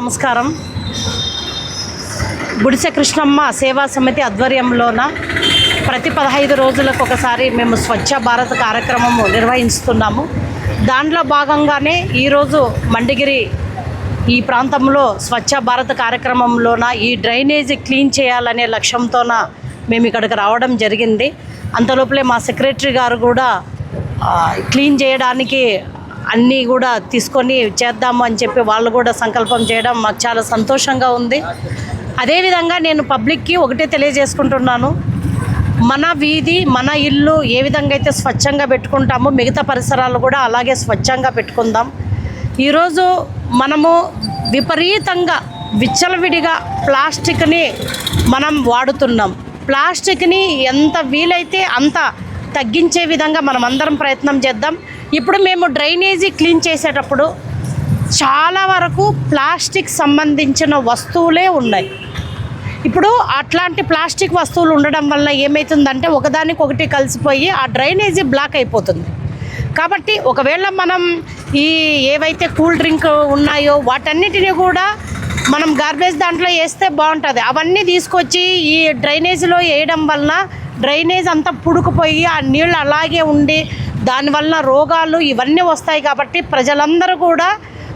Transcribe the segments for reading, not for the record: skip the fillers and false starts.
నమస్కారం. గుడిసె కృష్ణమ్మ సేవా సమితి ఆధ్వర్యంలోన ప్రతి 15 రోజులకు ఒకసారి మేము స్వచ్ఛ భారత్ కార్యక్రమము నిర్వహిస్తున్నాము. దాంట్లో భాగంగానే ఈరోజు మండిగిరి ఈ ప్రాంతంలో స్వచ్ఛ భారత్ కార్యక్రమంలోన ఈ డ్రైనేజీ క్లీన్ చేయాలనే లక్ష్యంతోన మేము ఇక్కడికి రావడం జరిగింది. అంతలోపలే మా సెక్రటరీ గారు కూడా క్లీన్ చేయడానికి అన్నీ కూడా తీసుకొని చేద్దాము అని చెప్పి వాళ్ళు కూడా సంకల్పం చేయడం మాకు చాలా సంతోషంగా ఉంది. అదేవిధంగా నేను పబ్లిక్కి ఒకటే తెలియజేసుకుంటున్నాను, మన వీధి మన ఇల్లు ఏ విధంగా అయితే స్వచ్ఛంగా పెట్టుకుంటామో మిగతా పరిసరాలు కూడా అలాగే స్వచ్ఛంగా పెట్టుకుందాం. ఈరోజు మనము విపరీతంగా విచ్చలవిడిగా ప్లాస్టిక్ని మనం వాడుతున్నాం. ప్లాస్టిక్ని ఎంత వీలైతే అంత తగ్గించే విధంగా మనం అందరం ప్రయత్నం చేద్దాం. ఇప్పుడు మేము డ్రైనేజీ క్లీన్ చేసేటప్పుడు చాలా వరకు ప్లాస్టిక్ సంబంధించిన వస్తువులే ఉన్నాయి. ఇప్పుడు అట్లాంటి ప్లాస్టిక్ వస్తువులు ఉండడం వల్ల ఏమవుతుందంటే ఒకదానికొకటి కలిసిపోయి ఆ డ్రైనేజీ బ్లాక్ అయిపోతుంది. కాబట్టి ఒకవేళ మనం ఏవైతే కూల్ డ్రింక్ ఉన్నాయో వాటన్నిటిని కూడా మనం గార్బేజ్ దాంట్లో వేస్తే బాగుంటుంది. అవన్నీ తీసుకొచ్చి ఈ డ్రైనేజీలో వేయడం వలన డ్రైనేజ్ అంతా పుడుకుపోయి ఆ నీళ్ళు అలాగే ఉండి దానివల్ల రోగాలు ఇవన్నీ వస్తాయి. కాబట్టి ప్రజలందరూ కూడా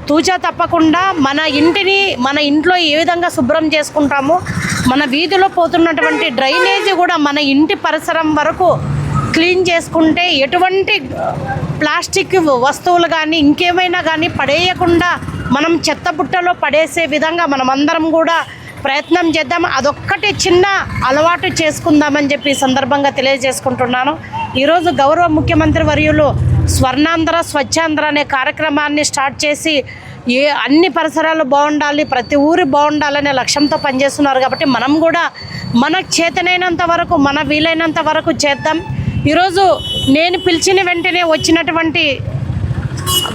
తూచా తప్పకుండా మన ఇంట్లో ఏ విధంగా శుభ్రం చేసుకుంటామో మన వీధిలో పోతున్నటువంటి డ్రైనేజీ కూడా మన ఇంటి పరిసరం వరకు క్లీన్ చేసుకుంటే ఎటువంటి ప్లాస్టిక్ వస్తువులు కానీ ఇంకేమైనా కానీ పడేయకుండా మనం చెత్తబుట్టలో పడేసే విధంగా మనం అందరం కూడా ప్రయత్నం చేద్దాం. అదొక్కటి చిన్న అలవాటు చేసుకుందామని చెప్పి ఈ సందర్భంగా తెలియజేసుకుంటున్నాను. ఈరోజు గౌరవ ముఖ్యమంత్రి వర్యులు స్వర్ణాంధ్ర స్వచ్ఛాంధ్ర అనే కార్యక్రమాన్ని స్టార్ట్ చేసి అన్ని పరిసరాలు బాగుండాలి, ప్రతి ఊరి బాగుండాలనే లక్ష్యంతో పనిచేస్తున్నారు. కాబట్టి మనం కూడా మనకు చేతనైనంత వరకు మన వీలైనంత వరకు చేద్దాం. ఈరోజు నేను పిలిచిన వెంటనే వచ్చినటువంటి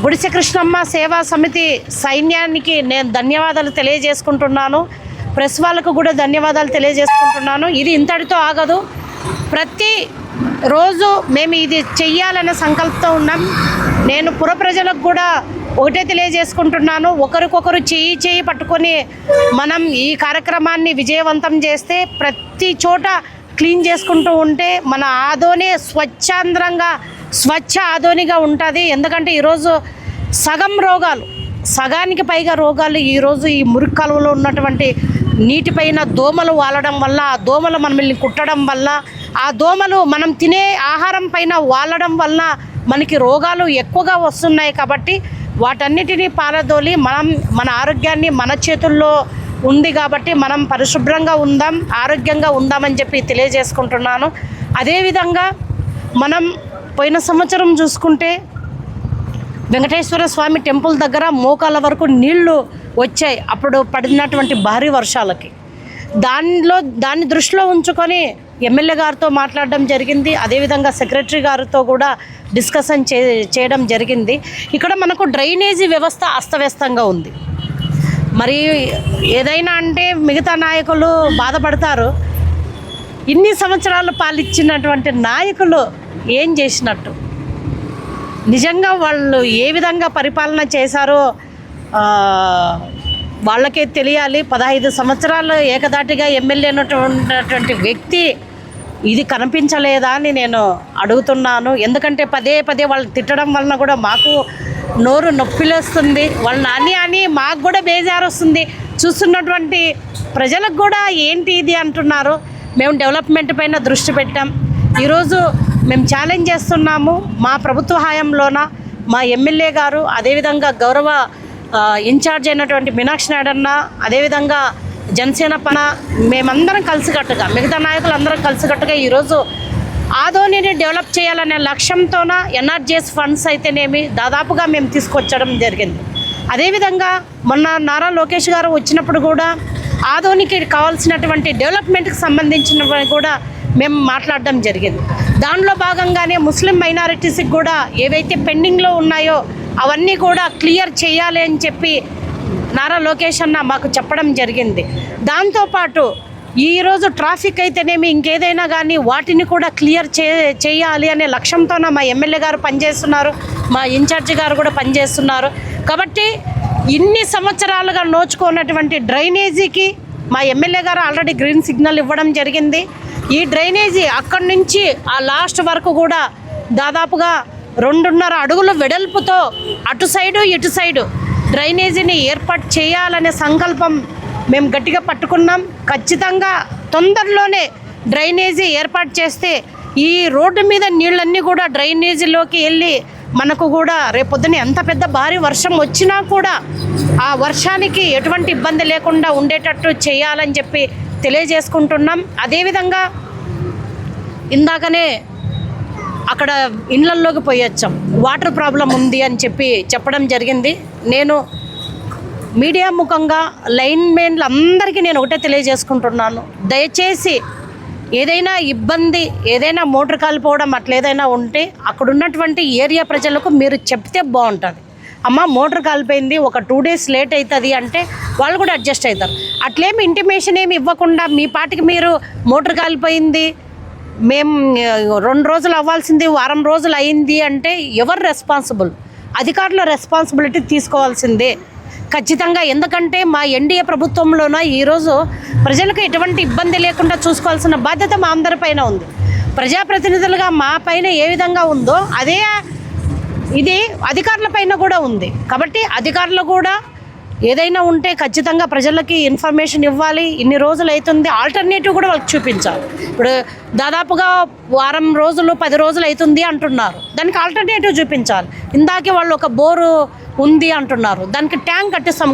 గుడిసె కృష్ణమ్మ సేవా సమితి సైన్యానికి నేను ధన్యవాదాలు తెలియజేసుకుంటున్నాను. ప్రెస్ వాళ్ళకు కూడా ధన్యవాదాలు తెలియజేసుకుంటున్నాను. ఇది ఇంతటితో ఆగదు. ప్రతి రోజు మేము ఇది చెయ్యాలనే సంకల్పంతో ఉన్నాం. నేను పుర ప్రజలకు కూడా ఒకటే తెలియజేసుకుంటున్నాను, ఒకరికొకరు చేయి పట్టుకొని మనం ఈ కార్యక్రమాన్ని విజయవంతం చేస్తే ప్రతి చోట క్లీన్ చేసుకుంటూ ఉంటే మన ఆదోని స్వచ్ఛాంధ్రంగా స్వచ్ఛ ఆదోనిగా ఉంటుంది. ఎందుకంటే ఈరోజు సగానికి పైగా రోగాలు ఈరోజు ఈ మురికి కాలువలో ఉన్నటువంటి నీటిపైన దోమలు వాలడం వల్ల, ఆ దోమలు మనల్ని కుట్టడం వల్ల, ఆ దోమలు మనం తినే ఆహారం పైన వాలడం వల్ల మనకి రోగాలు ఎక్కువగా వస్తున్నాయి. కాబట్టి వాటన్నిటినీ పారదోలి మన ఆరోగ్యాన్ని మన చేతుల్లో ఉంది. కాబట్టి మనం పరిశుభ్రంగా ఉందాం, ఆరోగ్యంగా ఉందామని చెప్పి తెలియజేసుకుంటున్నాను. అదేవిధంగా మనం పోయిన సంవత్సరం చూసుకుంటే వెంకటేశ్వర స్వామి టెంపుల్ దగ్గర మోకాళ్ళ వరకు నీళ్లు వచ్చాయి అప్పుడు పడినటువంటి భారీ వర్షాలకి. దాన్ని దృష్టిలో ఉంచుకొని ఎమ్మెల్యే గారితో మాట్లాడడం జరిగింది. అదేవిధంగా సెక్రటరీ గారితో కూడా డిస్కషన్ చేయడం జరిగింది. ఇక్కడ మనకు డ్రైనేజీ వ్యవస్థ అస్తవ్యస్తంగా ఉంది. మరి ఏదైనా అంటే మిగతా నాయకులు బాధపడతారు, ఇన్ని సంవత్సరాలు పాలిచ్చినటువంటి నాయకులు ఏం చేసినట్టు, నిజంగా వాళ్ళు ఏ విధంగా పరిపాలన చేశారో వాళ్ళకే తెలియాలి. 15 సంవత్సరాలు ఏకదాటిగా ఎమ్మెల్యే ఉన్నటువంటి వ్యక్తి ఇది కనిపించలేదా అని నేను అడుగుతున్నాను. ఎందుకంటే పదే వాళ్ళు తిట్టడం వలన కూడా మాకు నోరు నొప్పిలేస్తుంది. వాళ్ళని అని మాకు కూడా బేజారు వస్తుంది. చూస్తున్నటువంటి ప్రజలకు కూడా ఏంటి ఇది అంటున్నారు. మేము డెవలప్మెంట్ పైన దృష్టి పెట్టాం. ఈరోజు మేము ఛాలెంజ్ చేస్తున్నాము. మా ప్రభుత్వ హయాంలోన మా ఎమ్మెల్యే గారు, అదేవిధంగా గౌరవ ఇన్ఛార్జ్ అయినటువంటి మీనాక్షి నాయుడు అన్న, అదేవిధంగా జనసేన మేమందరం కలిసికట్టుగా, మిగతా నాయకులు అందరం కలిసికట్టుగా ఈరోజు ఆదోనిని డెవలప్ చేయాలనే లక్ష్యంతోన ఎన్ఆర్జీఎస్ ఫండ్స్ అయితేనేమి దాదాపుగా మేము తీసుకొచ్చడం జరిగింది. అదేవిధంగా మొన్న నారా లోకేష్ గారు వచ్చినప్పుడు కూడా ఆదోనికి కావాల్సినటువంటి డెవలప్మెంట్కి సంబంధించినవి కూడా మేము మాట్లాడడం జరిగింది. దానిలో భాగంగానే ముస్లిం మైనారిటీస్కి కూడా ఏవైతే పెండింగ్లో ఉన్నాయో అవన్నీ కూడా క్లియర్ చేయాలి అని చెప్పి నారా లోకేష్ అన్న మాకు చెప్పడం జరిగింది. దాంతోపాటు ఈరోజు ట్రాఫిక్ అయితేనేమి ఇంకేదైనా కానీ వాటిని కూడా క్లియర్ చేయాలి అనే లక్ష్యంతోనే మా ఎమ్మెల్యే గారు పనిచేస్తున్నారు, మా ఇన్ఛార్జి గారు కూడా పనిచేస్తున్నారు. కాబట్టి ఇన్ని సంవత్సరాలుగా నోచుకున్నటువంటి డ్రైనేజీకి మా ఎమ్మెల్యే గారు ఆల్రెడీ గ్రీన్ సిగ్నల్ ఇవ్వడం జరిగింది. ఈ డ్రైనేజీ అక్కడి నుంచి ఆ లాస్ట్ వరకు కూడా దాదాపుగా 2.5 అడుగుల వెడల్పుతో అటు సైడు ఇటు సైడు డ్రైనేజీని ఏర్పాటు చేయాలనే సంకల్పం మేము గట్టిగా పట్టుకున్నాం. ఖచ్చితంగా తొందరలోనే డ్రైనేజీ ఏర్పాటు చేస్తే ఈ రోడ్డు మీద నీళ్ళన్నీ కూడా డ్రైనేజీలోకి వెళ్ళి మనకు కూడా రేపొద్దున ఎంత పెద్ద భారీ వర్షం వచ్చినా కూడా ఆ వర్షానికి ఎటువంటి ఇబ్బంది లేకుండా ఉండేటట్టు చేయాలని చెప్పి తెలియజేసుకుంటున్నాం. అదేవిధంగా ఇందాకనే అక్కడ ఇళ్ళల్లోకి పోయొచ్చాం, వాటర్ ప్రాబ్లం ఉంది అని చెప్పడం జరిగింది. నేను మీడియా ముఖంగా లైన్మెన్లు అందరికీ నేను ఒకటే తెలియజేసుకుంటున్నాను, దయచేసి ఏదైనా ఇబ్బంది, ఏదైనా మోటార్ కాలిపోవడం అట్లా ఏదైనా ఉంటే అక్కడ ఉన్నటువంటి ఏరియా ప్రజలకు మీరు చెప్తే బాగుంటుంది. అమ్మ మోటార్ కాలిపోయింది, ఒక 2 days లేట్ అవుతుంది అంటే వాళ్ళు కూడా అడ్జస్ట్ అవుతారు. అట్లేమి ఇంటిమేషన్ ఏమి ఇవ్వకుండా మీ పాటికి మీరు మోటార్ కాలిపోయింది, మేము 2 రోజులు అవ్వాల్సింది వారం రోజులు అయింది అంటే ఎవరు రెస్పాన్సిబుల్? అధికారుల రెస్పాన్సిబిలిటీ తీసుకోవాల్సిందే ఖచ్చితంగా. ఎందుకంటే మా ఎన్డీఏ ప్రభుత్వంలోన ఈరోజు ప్రజలకు ఎటువంటి ఇబ్బంది లేకుండా చూసుకోవాల్సిన బాధ్యత మా అందరిపైన ఉంది. ప్రజాప్రతినిధులుగా మా పైన ఏ విధంగా ఉందో అదే ఇది అధికారుల పైన కూడా ఉంది. కాబట్టి అధికారులు కూడా ఏదైనా ఉంటే ఖచ్చితంగా ప్రజలకి ఇన్ఫర్మేషన్ ఇవ్వాలి. ఇన్ని రోజులు అవుతుంది, ఆల్టర్నేటివ్ కూడా వాళ్ళకి చూపించాలి. ఇప్పుడు దాదాపుగా వారం రోజులు 10 రోజులు అవుతుంది అంటున్నారు, దానికి ఆల్టర్నేటివ్ చూపించాలి. ఇందాకే వాళ్ళు ఒక బోరు ఉంది అంటున్నారు, దానికి ట్యాంక్ కట్టిస్తాం.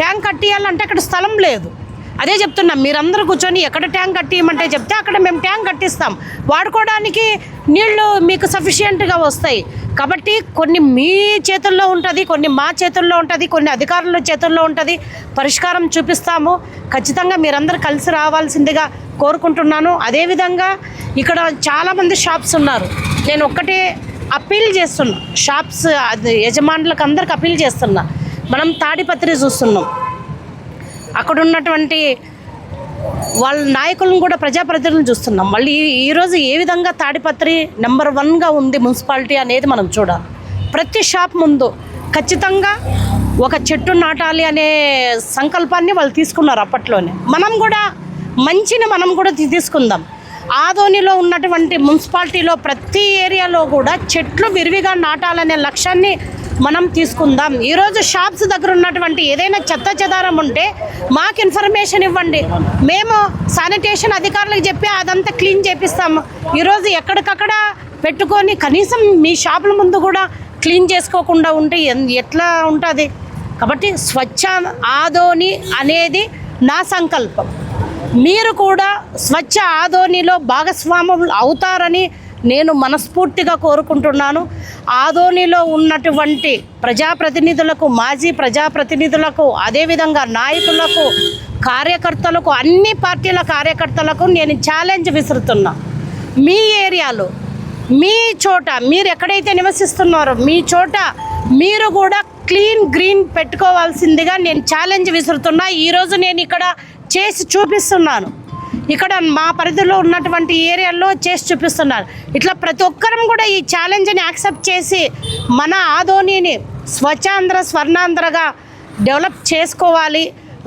ట్యాంక్ కట్టియాలంటే అక్కడ స్థలం లేదు. అదే చెప్తున్నాం, మీరందరూ కూర్చొని ఎక్కడ ట్యాంక్ కట్టియమంటే చెప్తే అక్కడ మేము ట్యాంక్ కట్టిస్తాం. వాడుకోవడానికి నీళ్లు మీకు సఫిషియెంట్గా వస్తాయి. కాబట్టి కొన్ని మీ చేతుల్లో ఉంటుంది, కొన్ని మా చేతుల్లో ఉంటుంది, కొన్ని అధికారుల చేతుల్లో ఉంటుంది. పరిష్కారం చూపిస్తాము. ఖచ్చితంగా మీరందరూ కలిసి రావాల్సిందిగా కోరుకుంటున్నాను. అదేవిధంగా ఇక్కడ చాలామంది షాప్స్ ఉన్నారు. నేను ఒక్కటే అప్పీల్ చేస్తున్నా, షాప్స్ యజమానులకు అందరికి అప్పీల్ చేస్తున్నా. మనం తాడిపత్రి చూస్తున్నాం, అక్కడ ఉన్నటువంటి వాళ్ళ నాయకులను కూడా ప్రజాప్రతినిధులను చూస్తున్నాం. మళ్ళీ ఈరోజు ఏ విధంగా తాడిపత్రి నెంబర్ 1గా ఉంది మున్సిపాలిటీ అనేది మనం చూడాలి. ప్రతి షాప్ ముందు ఖచ్చితంగా ఒక చెట్టు నాటాలి అనే సంకల్పాన్ని వాళ్ళు తీసుకున్నారు అప్పట్లోనే. మనం కూడా మంచిని మనం కూడా తీసుకుందాం. ఆదోనిలో ఉన్నటువంటి మున్సిపాలిటీలో ప్రతి ఏరియాలో కూడా చెట్లు విరివిగా నాటాలనే లక్ష్యాన్ని మనం తీసుకుందాం. ఈరోజు షాప్స్ దగ్గర ఉన్నటువంటి ఏదైనా చెత్త చెదారం ఉంటే మాకు ఇన్ఫర్మేషన్ ఇవ్వండి, మేము శానిటేషన్ అధికారులకు చెప్పి అదంతా క్లీన్ చేపిస్తాము. ఈరోజు ఎక్కడికక్కడ పెట్టుకొని కనీసం మీ షాపుల ముందు కూడా క్లీన్ చేసుకోకుండా ఉంటే ఎట్లా ఉంటుంది? కాబట్టి స్వచ్ఛ ఆదోని అనేది నా సంకల్పం. మీరు కూడా స్వచ్ఛ ఆదోనిలో భాగస్వాములు అవుతారని నేను మనస్ఫూర్తిగా కోరుకుంటున్నాను. ఆదోనిలో ఉన్నటువంటి ప్రజాప్రతినిధులకు, మాజీ ప్రజాప్రతినిధులకు, అదేవిధంగా నాయకులకు, కార్యకర్తలకు, అన్ని పార్టీల కార్యకర్తలకు నేను ఛాలెంజ్ విసురుతున్నా. మీ ఏరియాలో, మీ చోట, మీరు ఎక్కడైతే నివసిస్తున్నారో మీ చోట మీరు కూడా క్లీన్ గ్రీన్ పెట్టుకోవాల్సిందిగా నేను ఛాలెంజ్ విసురుతున్నా. ఈరోజు నేను ఇక్కడ చేసి చూపిస్తున్నాను. ఇక్కడ మా పరిధిలో ఉన్నటువంటి ఏరియాల్లో చేసి చూపిస్తున్నారు. ఇట్లా ప్రతి ఒక్కరం కూడా ఈ ఛాలెంజ్ని యాక్సెప్ట్ చేసి మన ఆదోనిని స్వచ్ఛాంధ్ర స్వర్ణాంధ్రగా డెవలప్ చేసుకోవాలి.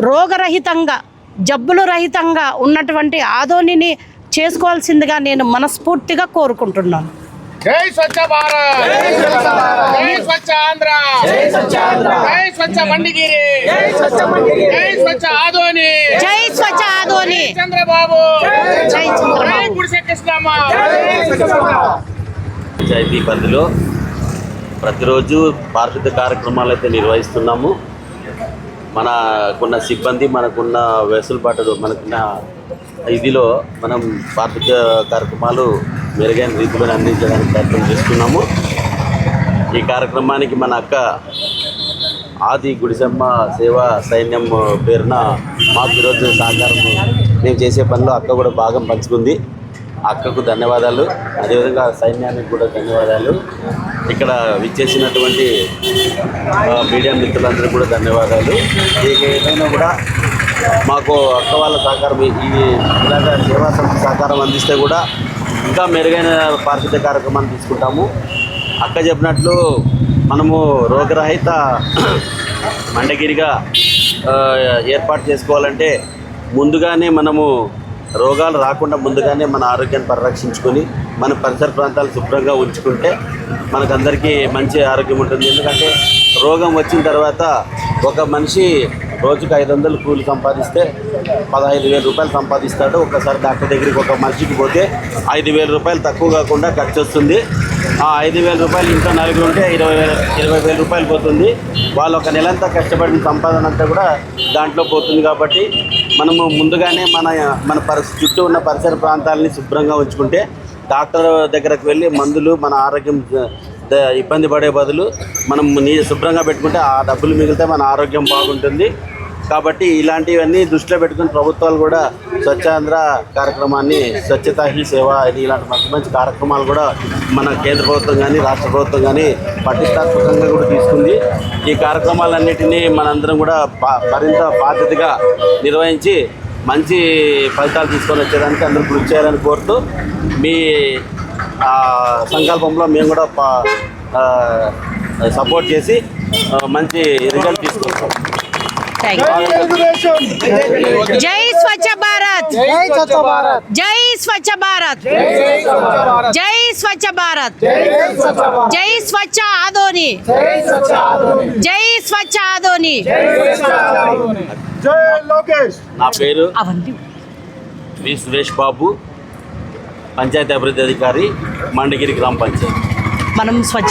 రోగరహితంగా, జబ్బులు రహితంగా ఉన్నటువంటి ఆదోనిని చేసుకోవాల్సిందిగా నేను మనస్ఫూర్తిగా కోరుకుంటున్నాను. జై స్వచ్ఛ భారత్, జై స్వచ్ఛ ఆంధ్ర, జై స్వచ్ఛ మండిగిరి, జై స్వచ్ఛ ఆదోని, జై స్వచ్ఛ ఆదోని, చంద్రబాబు, జై చంద్రబాబు, జై గుడిసె కృష్ణమ్మ. పంచాయతీ పరిధిలో ప్రతిరోజు పారిశుద్ధ కార్యక్రమాలు అయితే నిర్వహిస్తున్నాము. మనకున్న సిబ్బంది, మనకున్న వెసులుబాటు, మనకున్న ఇదిలో మనం పారిశుద్ధ కార్యక్రమాలు మెరుగైన రీతిలో అందించడానికి ప్రయత్నం చేస్తున్నాము. ఈ కార్యక్రమానికి మన అక్క ఆది గుడిసెమ్మ సేవా సైన్యం పేరున మాకు ఈరోజు సహకారం, మేము చేసే పనిలో అక్క కూడా భాగం పంచుకుంది. అక్కకు ధన్యవాదాలు, అదేవిధంగా సైన్యానికి కూడా ధన్యవాదాలు. ఇక్కడ విచ్చేసినటువంటి మీడియా మిత్రులందరూ కూడా ధన్యవాదాలు. ఏదైనా కూడా మాకు అక్క వాళ్ళ సహకారం, ఇలాగా సేవా సంస్థ సహకారం అందిస్తే కూడా ఇంకా మెరుగైన పారిశుద్ధ్య కార్యక్రమాన్ని తీసుకుంటాము. అక్క చెప్పినట్లు మనము రోగరహిత మండగిరిగా ఏర్పాటు చేసుకోవాలంటే ముందుగానే మనము రోగాలు రాకుండా ముందుగానే మన ఆరోగ్యాన్ని పరిరక్షించుకొని మన పరిసర ప్రాంతాలు శుభ్రంగా ఉంచుకుంటే మనకందరికీ మంచి ఆరోగ్యం ఉంటుంది. ఎందుకంటే రోగం వచ్చిన తర్వాత ఒక మనిషి రోజుకు 500 కూలి సంపాదిస్తే 15,000 రూపాయలు సంపాదిస్తాడు. ఒకసారి డాక్టర్ దగ్గరికి ఒక మనిషికి పోతే 5,000 రూపాయలు తక్కువ కాకుండా ఖర్చు వస్తుంది. ఆ 5,000 రూపాయలు ఇంట్లో నలుగురు ఉంటే 20,000 రూపాయలు పోతుంది. వాళ్ళు ఒక నెలంతా కష్టపడిన సంపాదన అంతా కూడా దాంట్లో పోతుంది. కాబట్టి మనము ముందుగానే మన చుట్టూ ఉన్న పరిసర ప్రాంతాలని శుభ్రంగా ఉంచుకుంటే డాక్టర్ దగ్గరకు వెళ్ళి మందులు మన ఆరోగ్యం ఇబ్బంది పడే బదులు మనం శుభ్రంగా పెట్టుకుంటే ఆ డబ్బులు మిగిలితే మన ఆరోగ్యం బాగుంటుంది. కాబట్టి ఇలాంటివన్నీ దృష్టిలో పెట్టుకుని ప్రభుత్వాలు కూడా స్వచ్ఛాంధ్ర కార్యక్రమాన్ని, స్వచ్ఛతా హీ సేవ ఇది ఇలాంటి మంచి మంచి కార్యక్రమాలు కూడా మన కేంద్ర ప్రభుత్వం కానీ రాష్ట్ర ప్రభుత్వం కానీ పటిష్టాత్మకంగా కూడా తీసుకుంది. ఈ కార్యక్రమాలన్నిటినీ మనందరం కూడా మరింత బాధ్యతగా నిర్వహించి మంచి ఫలితాలు తీసుకొని వచ్చేదానికి అందరూ కృషి చేయాలని కోరుతూ మీ సంకల్పంలో మేము కూడా సపోర్ట్ చేసి మంచి రిజల్ట్ తీసుకుంటాం. జై స్వచ్ఛ భారత్, జై స్వచ్ఛ భారత్, జై స్వచ్ఛ భారత్, జై స్వచ్ఛ ఆదోని, జై స్వచ్ఛ ఆదోని. నా పేరు వి సురేష్ బాబు, పంచాయతీ అభివృద్ధి అధికారి, మండగిరి గ్రామ పంచాయతీ. మనం స్వచ్ఛ